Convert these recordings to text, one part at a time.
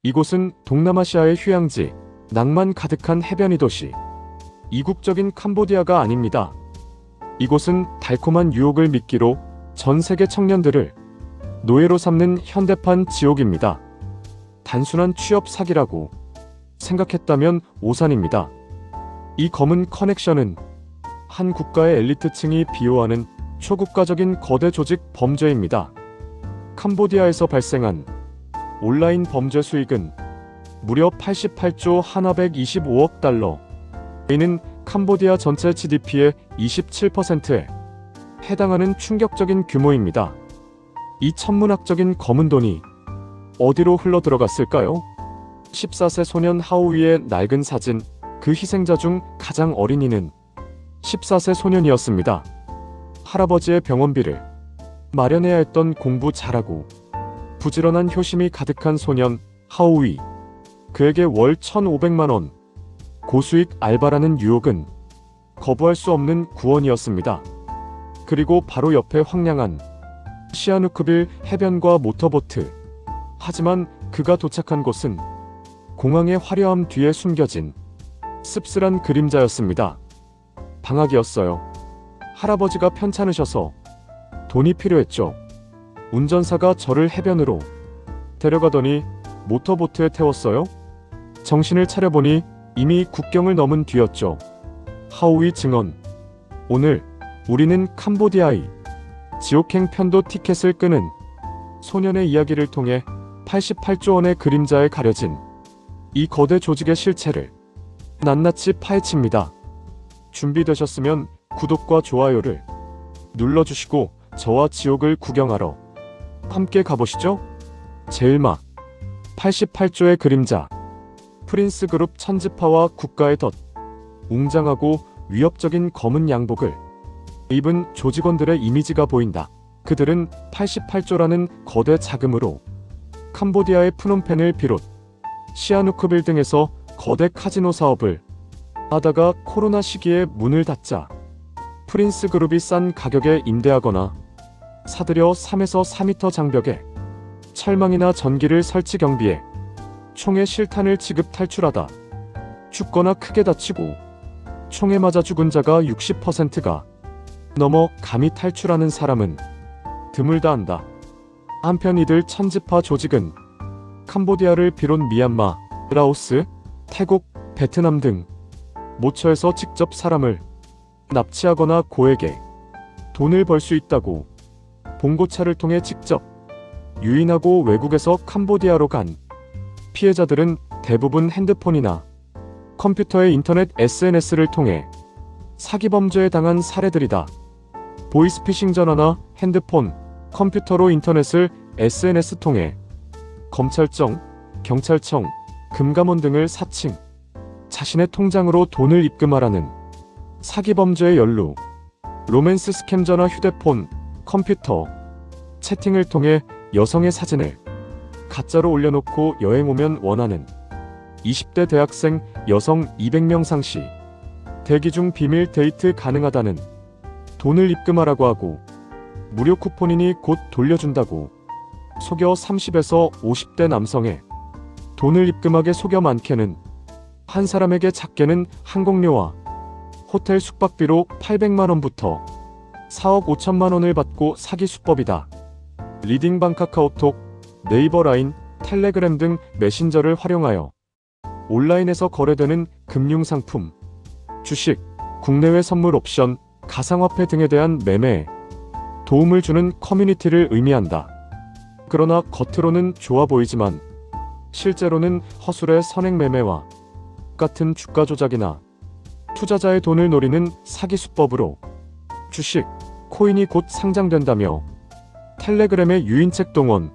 이곳은 동남아시아의 휴양지, 낭만 가득한 해변이 도시. 이국적인 캄보디아가 아닙니다. 이곳은 달콤한 유혹을 미끼로 전 세계 청년들을 노예로 삼는 현대판 지옥입니다. 단순한 취업 사기라고 생각했다면 오산입니다. 이 검은 커넥션은 한 국가의 엘리트층이 비호하는 초국가적인 거대 조직 범죄입니다. 캄보디아에서 발생한 온라인 범죄 수익은 무려 88조 1,125억 달러. 이는 캄보디아 전체 GDP의 27%에 해당하는 충격적인 규모입니다. 이 천문학적인 검은 돈이 어디로 흘러들어갔을까요? 14세 소년 하오위의 낡은 사진, 그 희생자 중 가장 어린 이는 14세 소년이었습니다. 할아버지의 병원비를 마련해야 했던 공부 잘하고 부지런한 효심이 가득한 소년 하오위. 그에게 월 1,500만 원 고수익 알바라는 유혹은 거부할 수 없는 구원이었습니다. 그리고 바로 옆에 황량한 시아누크빌 해변과 모터보트. 하지만 그가 도착한 곳은 공항의 화려함 뒤에 숨겨진 씁쓸한 그림자였습니다. 방학이었어요. 할아버지가 편찮으셔서 돈이 필요했죠. 운전사가 저를 해변으로 데려가더니 모터보트에 태웠어요. 정신을 차려보니 이미 국경을 넘은 뒤였죠. 하오위 증언. 오늘 우리는 캄보디아의 지옥행 편도 티켓을 끄는 소년의 이야기를 통해 88조 원의 그림자에 가려진 이 거대 조직의 실체를 낱낱이 파헤칩니다. 준비되셨으면 구독과 좋아요를 눌러주시고 저와 지옥을 구경하러 함께 가보시죠. 제일막 88조의 그림자. 프린스 그룹 천지파와 국가의 덫. 웅장하고 위협적인 검은 양복을 입은 조직원들의 이미지가 보인다. 그들은 88조라는 거대 자금으로 캄보디아의 프놈펜을 비롯 시아누크빌 등에서 거대 카지노 사업을 하다가 코로나 시기에 문을 닫자 프린스 그룹이 싼 가격에 임대하거나 사들여 3에서 4m 장벽에 철망이나 전기를 설치 경비해 총에 실탄을 지급 탈출하다 죽거나 크게 다치고 총에 맞아 죽은 자가 60%가 넘어 감히 탈출하는 사람은 드물다 한다. 한편 이들 천지파 조직은 캄보디아를 비롯 미얀마, 라오스, 태국, 베트남 등 모처에서 직접 사람을 납치하거나 고액의 돈을 벌 수 있다고 봉고차를 통해 직접 유인하고 외국에서 캄보디아로 간 피해자들은 대부분 핸드폰이나 컴퓨터의 인터넷 SNS를 통해 사기 범죄에 당한 사례들이다. 보이스피싱 전화나 핸드폰, 컴퓨터로 인터넷을 SNS 통해 검찰청, 경찰청, 금감원 등을 사칭, 자신의 통장으로 돈을 입금하라는 사기 범죄에 연루. 로맨스 스캠 전화, 휴대폰, 컴퓨터, 채팅을 통해 여성의 사진을 가짜로 올려놓고 여행 오면 원하는 20대 대학생 여성 200명 상시. 대기 중 비밀 데이트 가능하다는 돈을 입금하라고 하고 무료 쿠폰이니 곧 돌려준다고 속여 30에서 50대 남성의 돈을 입금하게 속여 많게는 한 사람에게 작게는 항공료와 호텔 숙박비로 800만원부터 4억 5천만원을 받고 사기 수법이다. 리딩방, 카카오톡, 네이버, 라인, 텔레그램 등 메신저를 활용하여 온라인에서 거래되는 금융상품, 주식, 국내외 선물 옵션, 가상화폐 등에 대한 매매에 도움을 주는 커뮤니티를 의미한다. 그러나 겉으로는 좋아 보이지만 실제로는 허술의 선행 매매와 같은 주가 조작이나 투자자의 돈을 노리는 사기 수법으로 주식, 코인이 곧 상장된다며 텔레그램의 유인책 동원,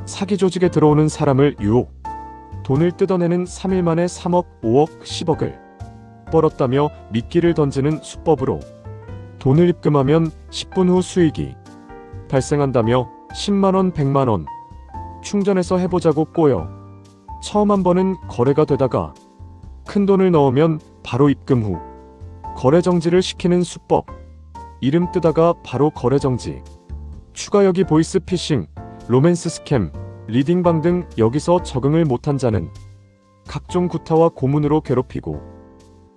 사기 조직에 들어오는 사람을 유혹, 돈을 뜯어내는 3일 만에 3억, 5억, 10억을 벌었다며 미끼를 던지는 수법으로 돈을 입금하면 10분 후 수익이 발생한다며 10만원, 100만원 충전해서 해보자고 꼬여 처음 한 번은 거래가 되다가 큰 돈을 넣으면 바로 입금 후 거래 정지를 시키는 수법. 이름 뜨다가 바로 거래 정지. 추가 여기 보이스 피싱, 로맨스 스캠, 리딩방 등 여기서 적응을 못한 자는 각종 구타와 고문으로 괴롭히고,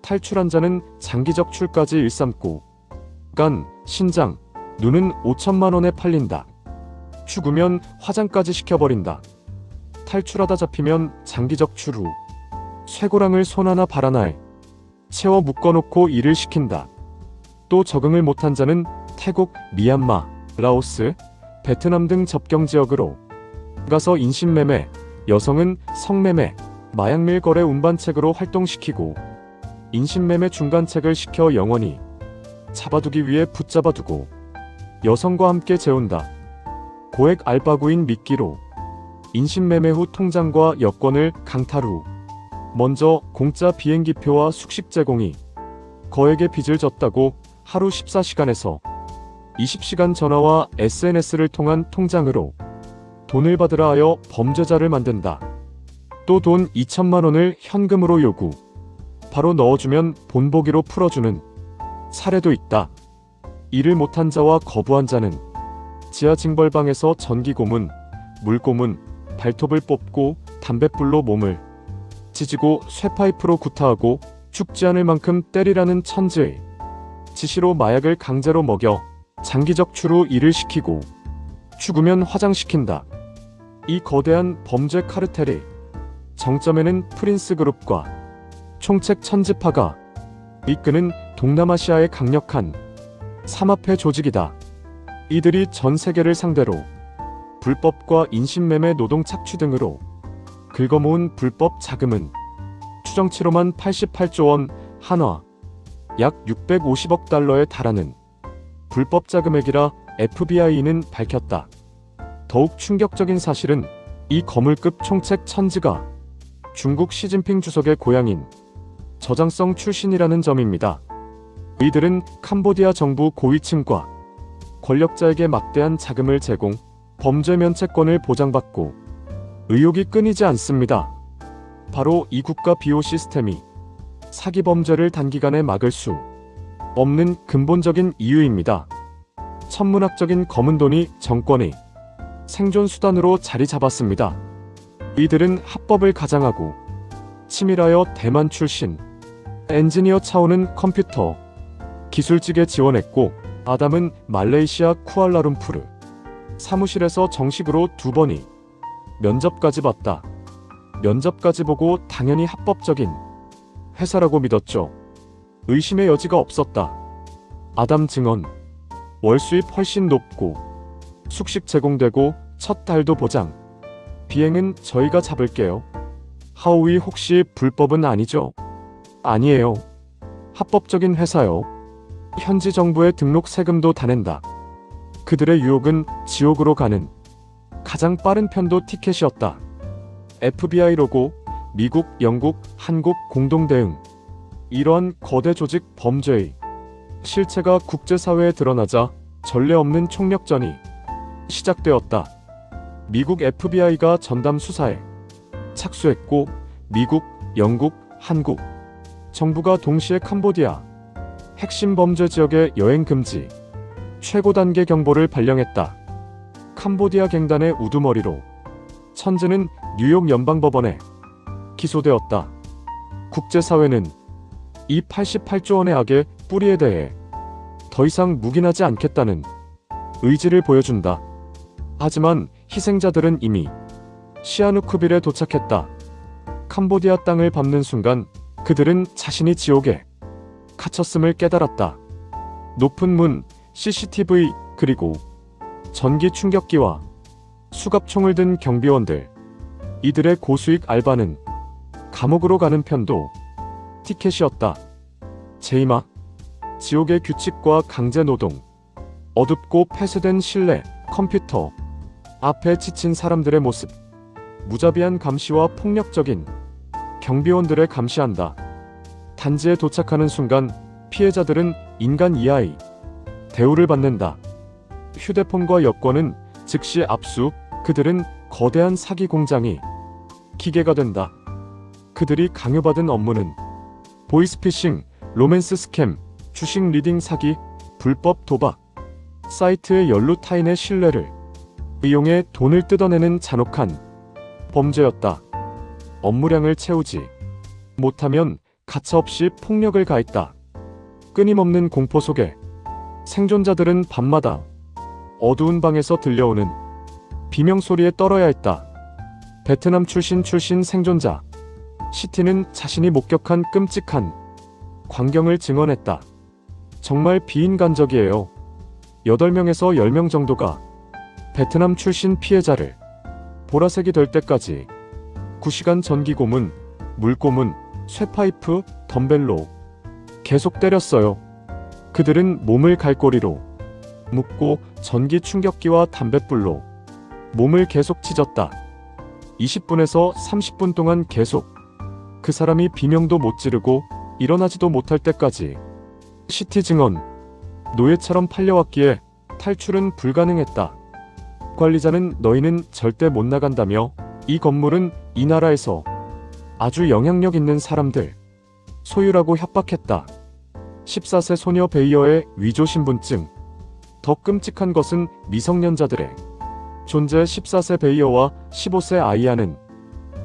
탈출한 자는 장기적 출까지 일삼고, 간, 신장, 눈은 5천만 원에 팔린다. 죽으면 화장까지 시켜버린다. 탈출하다 잡히면 장기적 추루, 쇠고랑을 손 하나 발 하나에 채워 묶어놓고 일을 시킨다. 또 적응을 못한 자는 태국, 미얀마, 라오스, 베트남 등 접경 지역으로 가서 인신매매, 여성은 성매매, 마약밀 거래 운반책으로 활동시키고, 인신매매 중간책을 시켜 영원히 잡아두기 위해 붙잡아두고 여성과 함께 재운다. 고액 알바구인 미끼로 인신매매 후 통장과 여권을 강탈 후 먼저 공짜 비행기표와 숙식 제공이 거액의 빚을 졌다고 하루 14시간에서 20시간 전화와 SNS를 통한 통장으로 돈을 받으라 하여 범죄자를 만든다. 또 돈 2천만 원을 현금으로 요구, 바로 넣어주면 본보기로 풀어주는 사례도 있다. 일을 못한 자와 거부한 자는 지하 징벌방에서 전기고문, 물고문, 발톱을 뽑고 담뱃불로 몸을 지지고 쇠파이프로 구타하고 죽지 않을 만큼 때리라는 천지의 지시로 마약을 강제로 먹여 장기적 추루 일을 시키고 죽으면 화장시킨다. 이 거대한 범죄 카르텔이 정점에는 프린스 그룹과 총책 천지파가 이끄는 동남아시아의 강력한 삼합회 조직이다. 이들이 전 세계를 상대로 불법과 인신매매, 노동 착취 등으로 긁어모은 불법 자금은 추정치로만 88조 원, 한화, 약 650억 달러에 달하는 불법 자금액이라 FBI는 밝혔다. 더욱 충격적인 사실은 이 거물급 총책 천지가 중국 시진핑 주석의 고향인 저장성 출신이라는 점입니다. 이들은 캄보디아 정부 고위층과 권력자에게 막대한 자금을 제공, 범죄 면책권을 보장받고 의혹이 끊이지 않습니다. 바로 이 국가 비호 시스템이 사기 범죄를 단기간에 막을 수 없는 근본적인 이유입니다. 천문학적인 검은 돈이 정권의 생존 수단으로 자리 잡았습니다. 이들은 합법을 가장하고 치밀하여 대만 출신 엔지니어 차오는 컴퓨터 기술직에 지원했고, 아담은 말레이시아 쿠알라룸푸르 사무실에서 정식으로 2번이 면접까지 봤다. 면접까지 보고 당연히 합법적인 회사라고 믿었죠. 의심의 여지가 없었다. 아담 증언, 월 수입 훨씬 높고 숙식 제공되고 첫 달도 보장, 비행은 저희가 잡을게요. 하오이 혹시 불법은 아니죠? 아니에요. 합법적인 회사요. 현지 정부의 등록 세금도 다 낸다. 그들의 유혹은 지옥으로 가는 가장 빠른 편도 티켓이었다. FBI 로고, 미국, 영국, 한국 공동 대응. 이러한 거대 조직 범죄의 실체가 국제사회에 드러나자 전례 없는 총력전이 시작되었다. 미국 FBI가 전담 수사에 착수했고, 미국, 영국, 한국 정부가 동시에 캄보디아 핵심 범죄 지역의 여행 금지 최고 단계 경보를 발령했다. 캄보디아 갱단의 우두머리로 천지는 뉴욕 연방법원에 기소되었다. 국제사회는 이 88조 원의 악의 뿌리에 대해 더 이상 묵인하지 않겠다는 의지를 보여준다. 하지만 희생자들은 이미 시아누크빌에 도착했다. 캄보디아 땅을 밟는 순간 그들은 자신이 지옥에 갇혔음을 깨달았다. 높은 문, CCTV, 그리고 전기 충격기와 수갑총을 든 경비원들. 이들의 고수익 알바는 감옥으로 가는 편도 티켓이었다. 제2막 지옥의 규칙과 강제노동, 어둡고 폐쇄된 실내, 컴퓨터 앞에 지친 사람들의 모습, 무자비한 감시와 폭력적인 경비원들의 감시한다. 단지에 도착하는 순간 피해자들은 인간 이하의 대우를 받는다. 휴대폰과 여권은 즉시 압수, 그들은 거대한 사기 공장이 기계가 된다. 그들이 강요받은 업무는 보이스피싱, 로맨스 스캠, 주식 리딩 사기, 불법 도박, 사이트의 연루 타인의 신뢰를 이용해 돈을 뜯어내는 잔혹한 범죄였다. 업무량을 채우지 못하면 가차없이 폭력을 가했다. 끊임없는 공포 속에 생존자들은 밤마다 어두운 방에서 들려오는 비명소리에 떨어야 했다. 베트남 출신 생존자 시티는 자신이 목격한 끔찍한 광경을 증언했다. 정말 비인간적이에요. 8명에서 10명 정도가 베트남 출신 피해자를 보라색이 될 때까지 9시간 전기 고문, 물고문, 쇠파이프, 덤벨로 계속 때렸어요. 그들은 몸을 갈고리로 묶고 전기 충격기와 담뱃불로 몸을 계속 찢었다. 20분에서 30분 동안 계속 그 사람이 비명도 못 지르고 일어나지도 못할 때까지. 시티 증언. 노예처럼 팔려왔기에 탈출은 불가능했다. 관리자는 너희는 절대 못 나간다며 이 건물은 이 나라에서 아주 영향력 있는 사람들 소유라고 협박했다. 14세 소녀 베이어의 위조 신분증. 더 끔찍한 것은 미성년자들의 존재. 14세 베이어와 15세 아이아는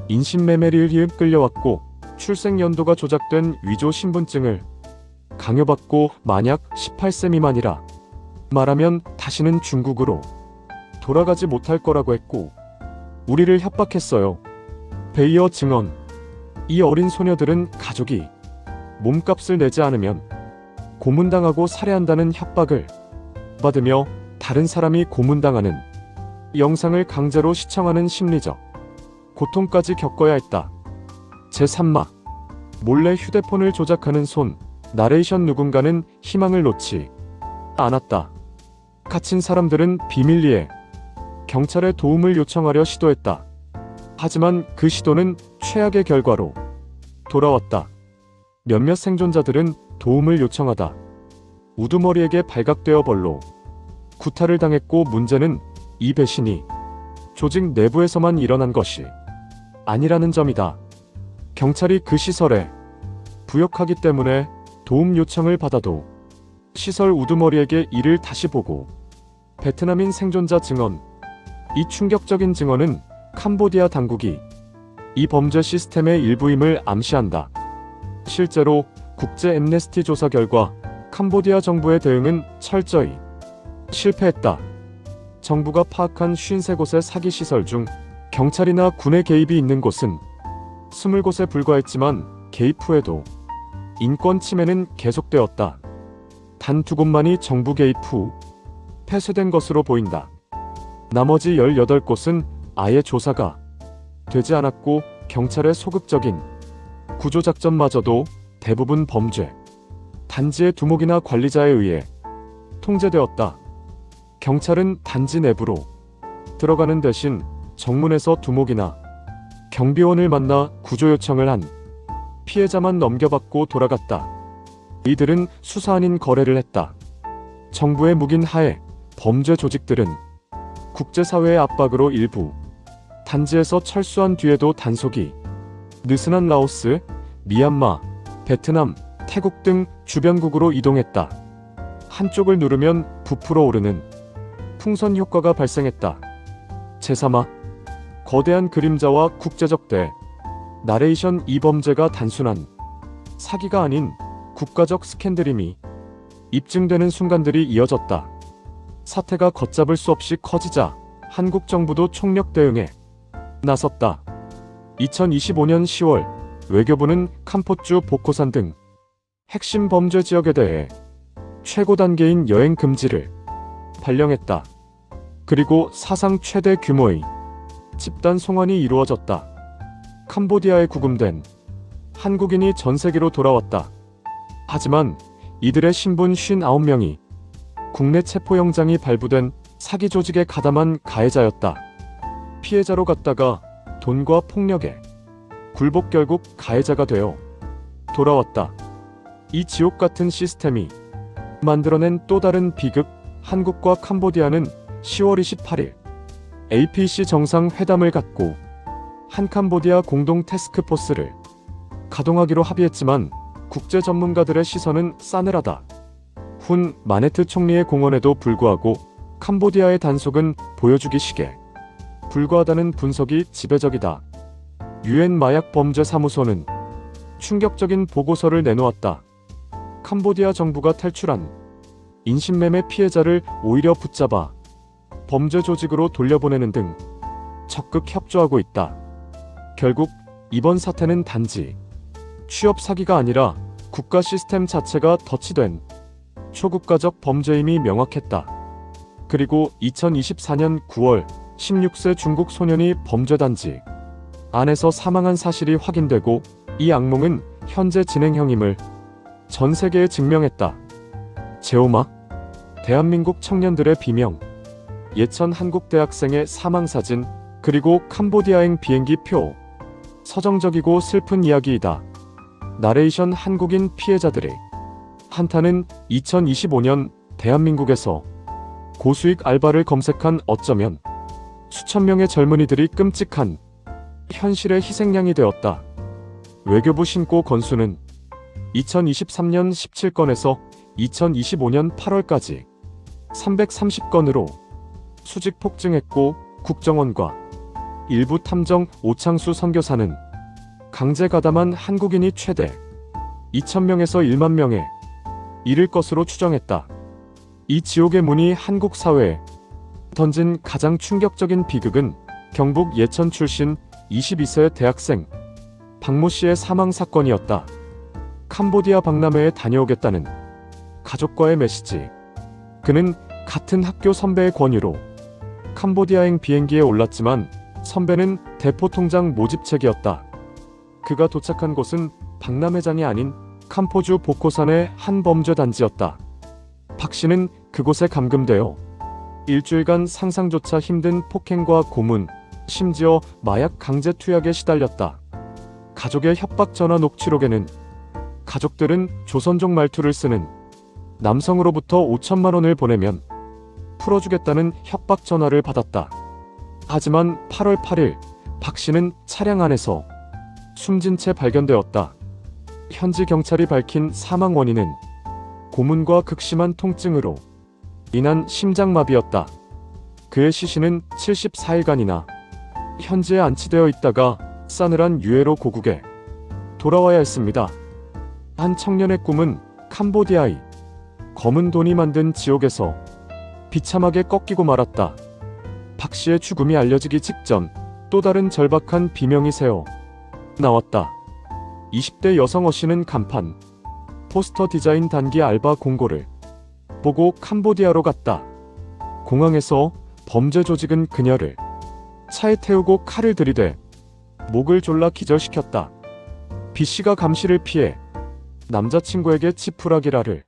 인신매매를 의해 끌려왔고 출생 연도가 조작된 위조 신분증을 강요받고 만약 18세 미만이라 말하면 다시는 중국으로 돌아가지 못할 거라고 했고 우리를 협박했어요. 베이어 증언. 이 어린 소녀들은 가족이 몸값을 내지 않으면 고문당하고 살해한다는 협박을 받으며 다른 사람이 고문당하는 영상을 강제로 시청하는 심리적 고통까지 겪어야 했다. 제3막. 몰래 휴대폰을 조작하는 손. 나레이션. 누군가는 희망을 놓지 않았다. 갇힌 사람들은 비밀리에 경찰에 도움을 요청하려 시도했다. 하지만 그 시도는 최악의 결과로 돌아왔다. 몇몇 생존자들은 도움을 요청하다 우두머리에게 발각되어 벌로 구타를 당했고 문제는 이 배신이 조직 내부에서만 일어난 것이 아니라는 점이다. 경찰이 그 시설에 부역하기 때문에 도움 요청을 받아도 시설 우두머리에게 이를 다시 보고 베트남인 생존자 증언. 이 충격적인 증언은 캄보디아 당국이 이 범죄 시스템의 일부임을 암시한다. 실제로 국제 엠네스티 조사 결과 캄보디아 정부의 대응은 철저히 실패했다. 정부가 파악한 53곳의 사기 시설 중 경찰이나 군의 개입이 있는 곳은 20곳에 불과했지만 개입 후에도 인권 침해는 계속되었다. 단 2곳만이 정부 개입 후 폐쇄된 것으로 보인다. 나머지 18곳은 아예 조사가 되지 않았고 경찰의 소극적인 구조작전마저도 대부분 범죄 단지의 두목이나 관리자에 의해 통제되었다. 경찰은 단지 내부로 들어가는 대신 정문에서 두목이나 경비원을 만나 구조 요청을 한 피해자만 넘겨받고 돌아갔다. 이들은 수사 아닌 거래를 했다. 정부의 묵인 하에 범죄 조직들은 국제사회의 압박으로 일부 단지에서 철수한 뒤에도 단속이 느슨한 라오스, 미얀마, 베트남, 태국 등 주변국으로 이동했다. 한쪽을 누르면 부풀어 오르는 풍선 효과가 발생했다. 제3화. 거대한 그림자와 국제적 대 나레이션. 이 범죄가 단순한 사기가 아닌 국가적 스캔들임이 입증되는 순간들이 이어졌다. 사태가 걷잡을 수 없이 커지자 한국 정부도 총력 대응에 나섰다. 2025년 10월 외교부는 캄포주 보코산 등 핵심 범죄 지역에 대해 최고 단계인 여행 금지를 발령했다. 그리고 사상 최대 규모의 집단 송환이 이루어졌다. 캄보디아에 구금된 한국인이 전 세계로 돌아왔다. 하지만 이들의 신분 59명이 국내 체포영장이 발부된 사기 조직에 가담한 가해자였다. 피해자로 갔다가 돈과 폭력에 굴복 결국 가해자가 되어 돌아왔다. 이 지옥 같은 시스템이 만들어낸 또 다른 비극. 한국과 캄보디아는 10월 28일 APC 정상회담을 갖고 한 캄보디아 공동 태스크포스를 가동하기로 합의했지만 국제 전문가들의 시선은 싸늘하다. 훈 마네트 총리의 공언에도 불구하고 캄보디아의 단속은 보여주기식에 불과하다는 분석이 지배적이다. 유엔 마약범죄사무소는 충격적인 보고서를 내놓았다. 캄보디아 정부가 탈출한 인신매매 피해자를 오히려 붙잡아 범죄 조직으로 돌려보내는 등 적극 협조하고 있다. 결국 이번 사태는 단지 취업 사기가 아니라 국가 시스템 자체가 덫이된 초국가적 범죄임이 명확했다. 그리고 2024년 9월 16세 중국 소년이 범죄단지 안에서 사망한 사실이 확인되고 이 악몽은 현재 진행형임을 전 세계에 증명했다. 제오마, 대한민국 청년들의 비명, 예천 한국 대학생의 사망사진, 그리고 캄보디아행 비행기 표. 서정적이고 슬픈 이야기이다. 나레이션 한국인 피해자들의 한타는 2025년 대한민국에서 고수익 알바를 검색한 어쩌면 수천 명의 젊은이들이 끔찍한 현실의 희생양이 되었다. 외교부 신고 건수는 2023년 17건에서 2025년 8월까지 330건으로 수직 폭증했고 국정원과 일부 탐정 오창수 선교사는 강제 가담한 한국인이 최대 2,000명에서 1만 명에 이를 것으로 추정했다. 이 지옥의 문이 한국 사회에 던진 가장 충격적인 비극은 경북 예천 출신 22세 대학생 박모 씨의 사망 사건이었다. 캄보디아 박람회에 다녀오겠다는 가족과의 메시지. 그는 같은 학교 선배의 권유로 캄보디아행 비행기에 올랐지만 선배는 대포통장 모집책이었다. 그가 도착한 곳은 박람회장이 아닌 캄포주 보코산의 한 범죄단지였다. 박 씨는 그곳에 감금되어 일주일간 상상조차 힘든 폭행과 고문, 심지어 마약 강제 투약에 시달렸다. 가족의 협박 전화 녹취록에는 가족들은 조선족 말투를 쓰는 남성으로부터 5천만 원을 보내면 풀어주겠다는 협박 전화를 받았다. 하지만 8월 8일 박 씨는 차량 안에서 숨진 채 발견되었다. 현지 경찰이 밝힌 사망 원인은 고문과 극심한 통증으로 인한 심장마비였다. 그의 시신은 74일간이나 현지에 안치되어 있다가 싸늘한 유해로 고국에 돌아와야 했습니다. 한 청년의 꿈은 캄보디아의 검은 돈이 만든 지옥에서 비참하게 꺾이고 말았다. 박 씨의 죽음이 알려지기 직전 또 다른 절박한 비명이 새어 나왔다. 20대 여성 어 씨는 간판, 포스터 디자인 단기 알바 공고를 보고 캄보디아로 갔다. 공항에서 범죄 조직은 그녀를 차에 태우고 칼을 들이대 목을 졸라 기절시켰다. B 씨가 감시를 피해 남자친구에게 치프라기라를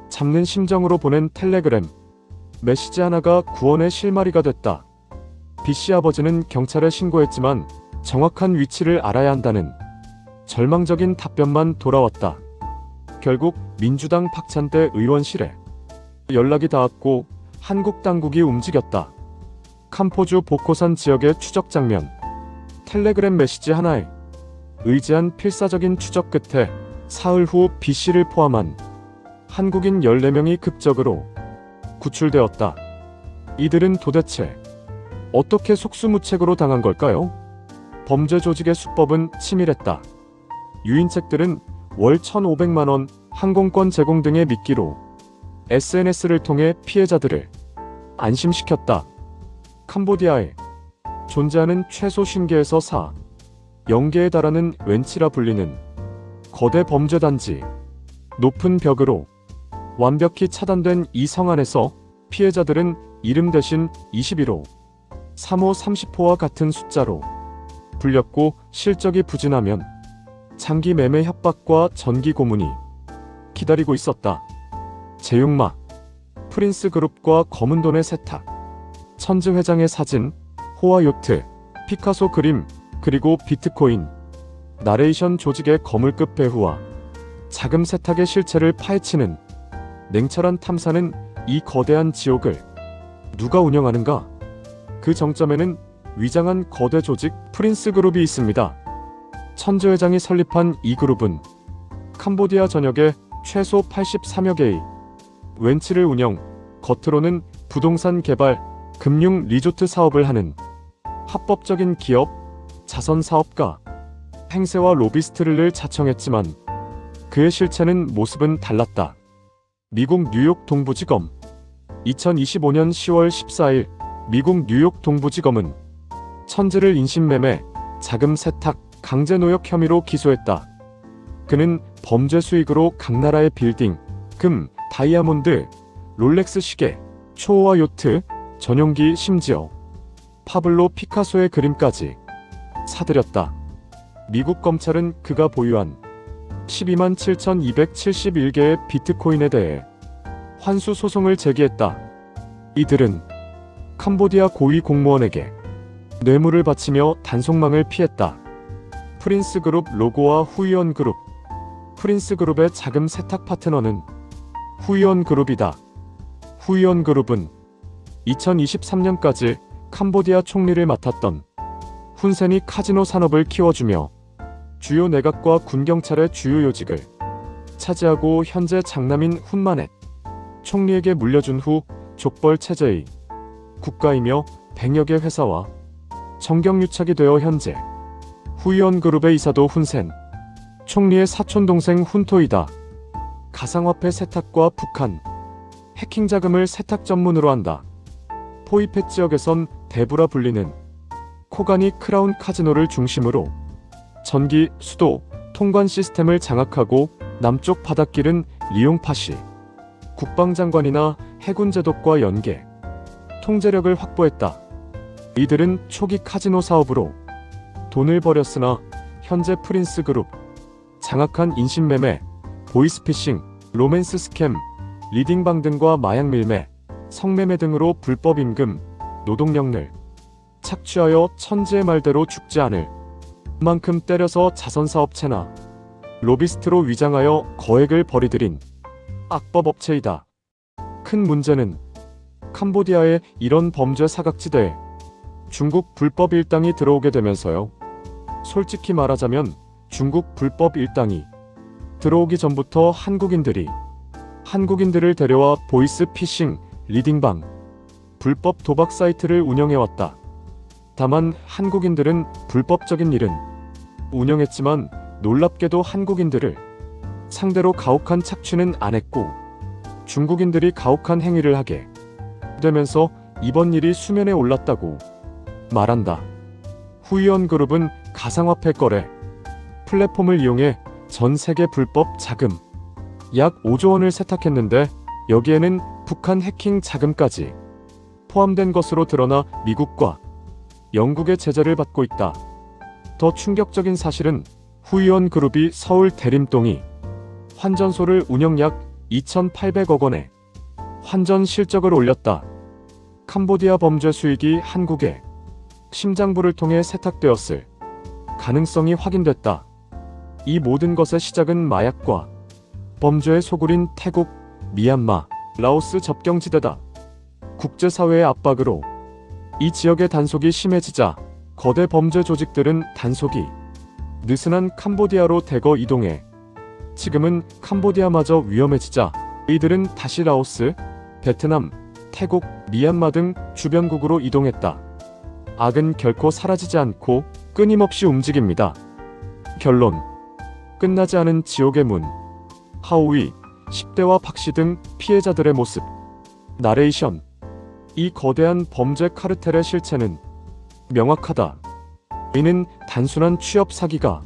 잡는 심정으로 보낸 텔레그램 메시지 하나가 구원의 실마리가 됐다. B 씨 아버지는 경찰에 신고했지만 정확한 위치를 알아야 한다는 절망적인 답변만 돌아왔다. 결국 민주당 박찬대 의원실에 연락이 닿았고 한국 당국이 움직였다. 캄포주 보코산 지역의 추적 장면. 텔레그램 메시지 하나에 의지한 필사적인 추적 끝에 사흘 후 B 씨를 포함한 한국인 14명이 급적으로 구출되었다. 이들은 도대체 어떻게 속수무책으로 당한 걸까요? 범죄 조직의 수법은 치밀했다. 유인책들은 월 1,500만 원, 항공권 제공 등의 미끼로 SNS를 통해 피해자들을 안심시켰다. 캄보디아에 존재하는 최소 50개에서 0개에 달하는 웬치라 불리는 거대 범죄단지. 높은 벽으로 완벽히 차단된 이 성 안에서 피해자들은 이름 대신 21호, 3호, 30호와 같은 숫자로 불렸고 실적이 부진하면 장기 매매 협박과 전기 고문이 기다리고 있었다. 제육막, 프린스 그룹과 검은 돈의 세탁, 천즈 회장의 사진, 호화 요트, 피카소 그림, 그리고 비트코인, 나레이션 조직의 거물급 배후와 자금 세탁의 실체를 파헤치는 냉철한 탐사는 이 거대한 지옥을 누가 운영하는가? 그 정점에는 위장한 거대 조직 프린스 그룹이 있습니다. 천즈 회장이 설립한 이 그룹은 캄보디아 전역에 최소 83여 개의 웬치를 운영, 겉으로는 부동산 개발, 금융 리조트 사업을 하는 합법적인 기업, 자선 사업가, 행세와 로비스트를 늘 자청했지만 그의 실체는 모습은 달랐다. 미국 뉴욕 동부지검 2025년 10월 14일 미국 뉴욕 동부지검은 천지를 인신매매, 자금 세탁, 강제노역 혐의로 기소했다. 그는 범죄 수익으로 각 나라의 빌딩, 금, 다이아몬드, 롤렉스 시계, 초호화 요트, 전용기 심지어 파블로 피카소의 그림까지 사들였다. 미국 검찰은 그가 보유한 12만 7,271개의 비트코인에 대해 환수 소송을 제기했다. 이들은 캄보디아 고위 공무원에게 뇌물을 바치며 단속망을 피했다. 프린스그룹 로고와 후이언그룹, 프린스그룹의 자금 세탁 파트너는 후이언그룹이다. 후이언그룹은 2023년까지 캄보디아 총리를 맡았던 훈센이 카지노 산업을 키워주며 주요 내각과 군경찰의 주요 요직을 차지하고 현재 장남인 훈마넷 총리에게 물려준 후 족벌 체제의 국가이며 100여 개 회사와 정경유착이 되어 현재 후이언그룹의 이사도 훈센 총리의 사촌동생 훈토이다. 가상화폐 세탁과 북한 해킹 자금을 세탁 전문으로 한다. 포이펫 지역에선 대부라 불리는 코가니 크라운 카지노를 중심으로 전기, 수도, 통관 시스템을 장악하고 남쪽 바닷길은 리용파시 국방장관이나 해군 제독과 연계, 통제력을 확보했다. 이들은 초기 카지노 사업으로 돈을 벌였으나 현재 프린스그룹, 장악한 인신매매, 보이스피싱, 로맨스 스캠, 리딩방 등과 마약 밀매, 성매매 등으로 불법 임금, 노동력을 착취하여 천지의 말대로 죽지 않을 만큼 때려서 자선사업체나 로비스트로 위장하여 거액을 벌이들인 악법업체이다. 큰 문제는 캄보디아에 이런 범죄 사각지대에 중국 불법 일당이 들어오게 되면서요. 솔직히 말하자면 중국 불법 일당이 들어오기 전부터 한국인들을 데려와 보이스 피싱, 리딩방, 불법 도박 사이트를 운영해왔다. 다만 한국인들은 불법적인 일은 운영했지만 놀랍게도 한국인들을 상대로 가혹한 착취는 안 했고 중국인들이 가혹한 행위를 하게 되면서 이번 일이 수면에 올랐다고 말한다. 후이언그룹은 가상화폐 거래 플랫폼을 이용해 전 세계 불법 자금 약 5조 원을 세탁했는데 여기에는 북한 해킹 자금까지 포함된 것으로 드러나 미국과 영국의 제재를 받고 있다. 더 충격적인 사실은 후이언그룹이 서울 대림동이 환전소를 운영 약 2,800억 원의 환전 실적을 올렸다. 캄보디아 범죄 수익이 한국의 심장부를 통해 세탁되었을 가능성이 확인됐다. 이 모든 것의 시작은 마약과 범죄의 소굴인 태국, 미얀마, 라오스 접경지대다. 국제사회의 압박으로 이 지역의 단속이 심해지자 거대 범죄 조직들은 단속이 느슨한 캄보디아로 대거 이동해 지금은 캄보디아마저 위험해지자 이들은 다시 라오스, 베트남, 태국, 미얀마 등 주변국으로 이동했다. 악은 결코 사라지지 않고 끊임없이 움직입니다. 결론. 끝나지 않은 지옥의 문. 하오위, 10대와 박씨 등 피해자들의 모습. 나레이션. 이 거대한 범죄 카르텔의 실체는 명확하다. 이는 단순한 취업 사기가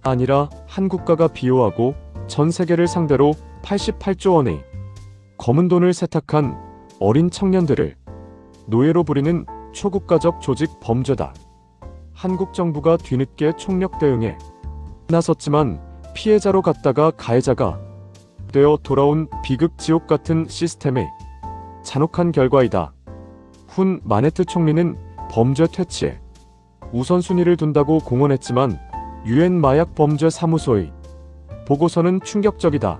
아니라 한 국가가 비호하고 전 세계를 상대로 88조 원의 검은 돈을 세탁한 어린 청년들을 노예로 부리는 초국가적 조직 범죄다. 한국 정부가 뒤늦게 총력 대응에 나섰지만 피해자로 갔다가 가해자가 되어 돌아온 비극 지옥 같은 시스템의 잔혹한 결과이다. 훈 마네트 총리는 범죄 퇴치에 우선순위를 둔다고 공언했지만 유엔 마약 범죄 사무소의 보고서는 충격적이다.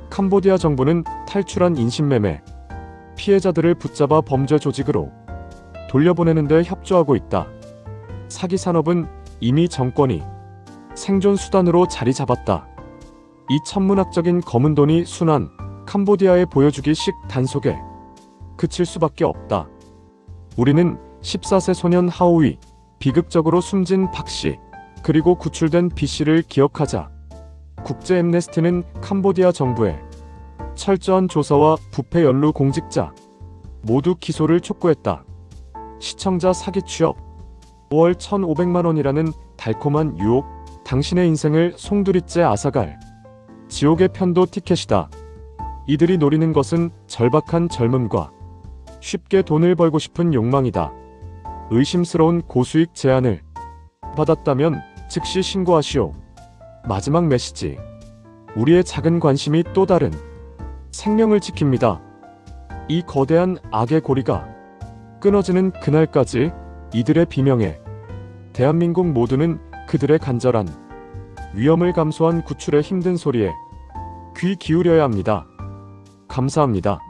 캄보디아 정부는 탈출한 인신매매 피해자들을 붙잡아 범죄 조직으로 돌려보내는 데 협조하고 있다. 사기 산업은 이미 정권이 생존 수단으로 자리 잡았다. 이 천문학적인 검은 돈이 순환 캄보디아에 보여주기식 단속에 그칠 수밖에 없다. 우리는 14세 소년 하오위, 비극적으로 숨진 박씨, 그리고 구출된 B씨를 기억하자. 국제 엠네스티는 캄보디아 정부에 철저한 조사와 부패 연루 공직자 모두 기소를 촉구했다. 시청자 사기 취업 5월 1,500만 원이라는 달콤한 유혹, 당신의 인생을 송두리째 앗아갈 지옥의 편도 티켓이다. 이들이 노리는 것은 절박한 젊음과 쉽게 돈을 벌고 싶은 욕망이다. 의심스러운 고수익 제안을 받았다면 즉시 신고하시오. 마지막 메시지. 우리의 작은 관심이 또 다른 생명을 지킵니다. 이 거대한 악의 고리가 끊어지는 그날까지 이들의 비명에 대한민국 모두는 그들의 간절한 위험을 감수한 구출의 힘든 소리에 귀 기울여야 합니다. 감사합니다.